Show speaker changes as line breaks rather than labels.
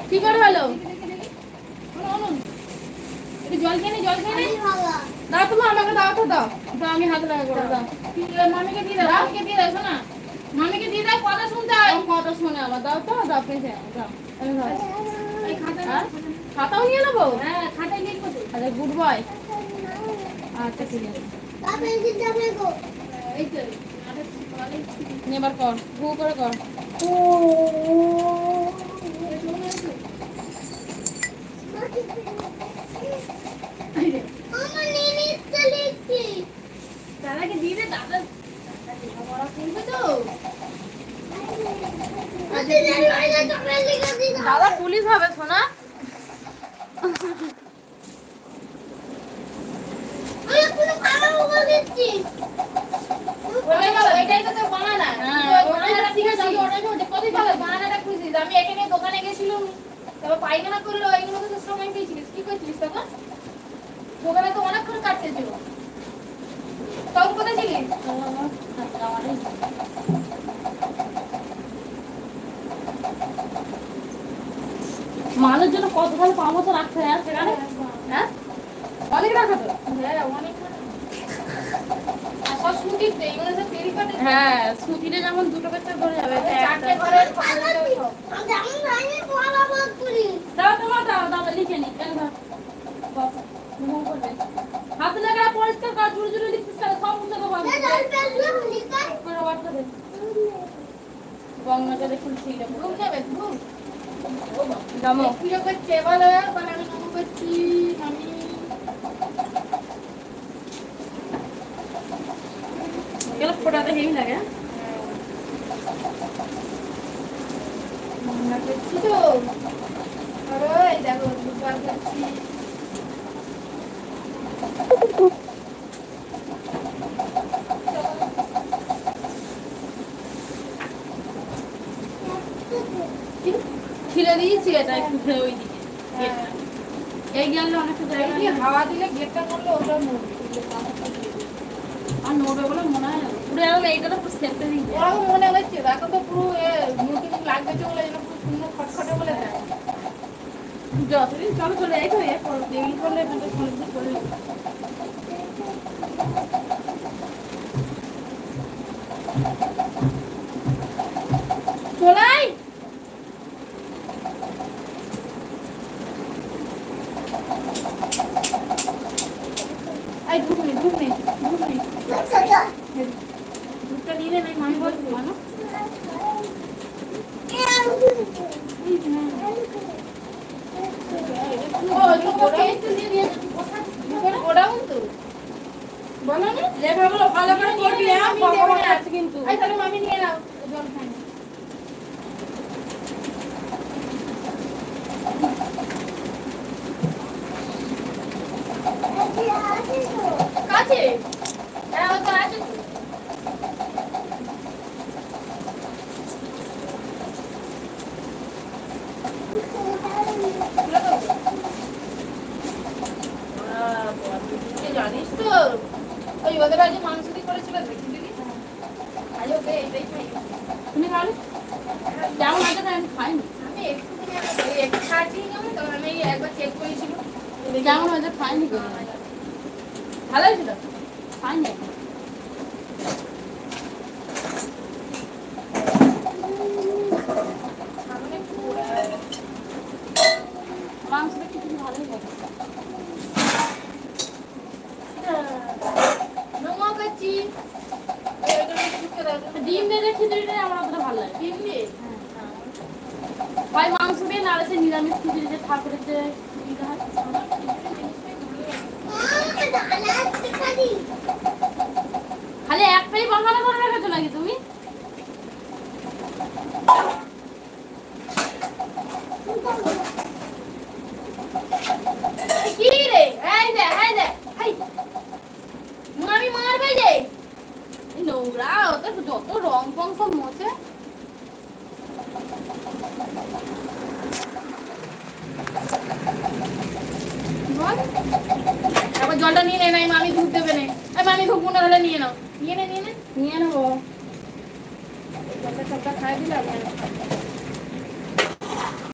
কি করে হলো? জল খেয়ে দাও, তুমি আমাকে দাও তো, দাও দাও, আমি হাত লাগা করে দাও। মামিকে দিয়ে দাও, মামিকে দিয়ে দাও, শোনা মামিকে দিয়ে দাও, কথা শুনতে হয়। কথা শুনে আমার দাও তো, দাও পেয়েছে দাও। খাতাও নিয়ে নেবো? হ্যাঁ, খাতায় লিখবো। আচ্ছা, গুড বয়। আচ্ছা ঠিক আছে, এবার কর, ভু করে কর। দাদাকে দিয়ে দে, দাদা দাদা পুলিশ হবে শোনা। আমি এখানে দোকানে গেছিলাম, তারপর পায়খানা করলো, এইগুলো তো সময় পেয়েছিলিস, কি করছিলিস তখন? দোকানে তো অনেকক্ষণ কাটতেছিল, তখন কোথায় ছিলিস? মানুষ জন্য কত ভালো পরামর্শ রাখছে না সেখানে? হ্যাঁ, অনেক রাখা তো। হ্যাঁ, অনেক। হ্যাঁ, ছুটিতে যেমন দুটো বেচা করে যাবে, চারটে ঘরে দাও, তোমার দাও, দাদা লিখে নি। হাতে লাগা পরিষ্কার কর, জুড়ে জুড়ে লিখছিস, সব মুছে দেবো। গঙ্গাটা দেখুন ছিল ঘুম নেবে, ঘুম জামো পুজো করছে বলো, আমি ঘুম করছি। আমি গেলে ফোটাতে হেভি লাগে। করছি তো, দেখো দুবার করছি। ছিঁড়ে দিয়েছি এটা একটু ওই দিকে, এই গেলে অনেকটা জায়গা হাওয়া দিলে গেটটা করলে ওটা নড়বে, আর নড়বে বলে মনে হয় না। পুরো এখন এইটা তো পুরো সেফটি দিই ওরকম মনে হচ্ছে, দেখো তো পুরো নতুন লাগবে চলে, যেন পুরো শূন্য খটখটে বলে দেয়। যতদিন চলো চলে যাই তো, এরপর দেরি করলে চলে চলাই। ঢুকনি ঢুকনি ঢুকনি দুধটা নিয়ে নেই, মামি বলছি মানো লেখাগুলো ভালো করে করবি, আছে কিন্তু তাহলে মামি নিয়ে নাও জল খাই। কাছে হ্যাঁ, ওটা আছে তো। জানিস তো ওই ওদের আজ মাংস দিয়ে করেছিল, দিদি আজ ওকে এটাই খাই। তুমি খাওয়ালে যেমন আছে না, আমি খাইনি, আমি একটু খাচ্ছি কেমন, তখন আমি একবার চেক করেছিল কেমন হয়েছে, খাইনি। ভালো হয়েছিল, খাইনি। মাংসটা কিছু ভালোই লাগে। ডিম দিয়ে খিচুড়িটা আমার অতটা ভালো লাগে। ডিম দিয়ে হয় মাংস দিয়ে, না হলে নিরামিষ খিচুড়ি যে ঠাকুরের যে খালি একটাই বানানো করে রেখেছো নাকি তুমি? কি রে, এই দে এই দে, মামি মারবে যে নোংরা, ওটা যত রং ফং সব মোছে। তারপর জলটা নিয়ে নে, মামি ধুপ দেবে না, মামি ধুপ মনে হলে নিয়ে নাও, নিয়ে নেবো জলটা সবটা খাই দিলাম।